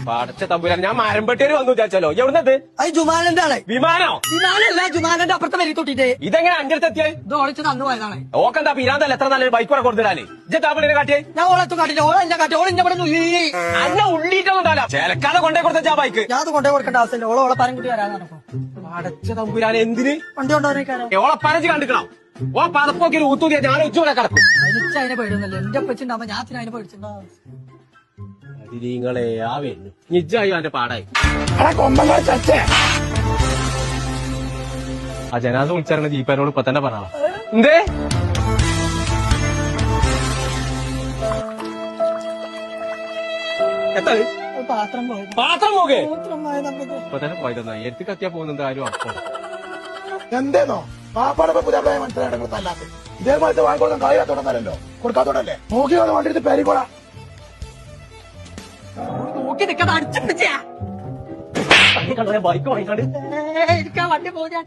പടച്ച തമ്പുരാൻ ഞാൻ മരമ്പട്ടേര് വന്നു വിചാരിച്ചാലോ എവിടുന്നത്? അത് ജുമാനന്റെ ആളെ. വിമാനോ? വിമാനല്ല, ജുമാനന്റെ അപ്പുറത്തെ വരി തൊട്ടിട്ട് ഇതെങ്ങനെ അഞ്ചെടുത്തെത്തിയേ? ഇത് ഓളിച്ച് തന്നു പോയതാണ്. ഓക്കെന്താ പിരാന്തല്ല എത്ര നല്ലൊരു ബൈക്ക് കൂടെ കൊടുത്തിടാനേ ഇജ്ജാപ്പിളിനെ കാട്ടിയേ? ഞാൻ ഓളത്തും കാട്ടില്ല, ഓളെ എന്നെ കാട്ടി, ഓളെ എന്നെ ഇവിടെ അന്ന ഉള്ളിട്ടൊന്നും ഉണ്ടാവില്ല ചേലക്കാതെ കൊണ്ടേ കൊടുത്ത ബൈക്ക് ഞാൻ അത് കൊണ്ടേ കൊടുക്കേണ്ട ആവശ്യമില്ല. ഓളെ പരം കുട്ടി വരാനാണ്. പടച്ച തമ്പുരാൻ എന്തിന് വണ്ടി കൊണ്ടുവന്നേക്കാരോ ഓളെ പരച്ച് കണ്ടിക്കണം. ഓ പതപ്പൊക്കെ ഒരു ഊത്തൂതിയാ ഞാൻ ഉച്ചവരെ കിടക്കും. എനിക്ക് അതിനെ പേടുന്നല്ലേ, എന്റെ പച്ചുണ്ടാവുമ്പോ ഞാൻ അതിനെ പേടിച്ചിട്ടുണ്ടാവും. നിങ്ങളെ ആ വരുന്നു നിജായി അവന്റെ പാടായി. ആ ജനാസ വിളിച്ചിറങ്ങുന്ന ജീപ്പനോട് ഇപ്പൊ തന്നെ പറഞ്ഞ എന്തേ എത്ര പാത്രം പോയി, പാത്രം പോകെ പാത്രം പോയത് നമുക്ക്. ഇപ്പൊ തന്നെ പോയതെന്നാ എടുത്ത് കത്തിയാ പോകുന്നത് ആരും അപ്പം എന്തേന്നോ പാപ്പാടെ പുതിയ മനസ്സിലായിട്ട് ഇതേപോലത്തെ വാങ്ങിക്കൊടുക്കാൻ കഴിയാത്തോടന്നല്ലോ കൊടുക്കാത്തോടല്ലേ നോക്കിയോടെ വണ്ടി എടുത്ത് പേരിക്കോളാം. നോക്കി നിൽക്കാതെ അടിച്ചു പിടിച്ചാ ബൈക്ക് വാങ്ങിക്കാണ്ട് എനിക്ക് ആ വണ്ടി പോകാൻ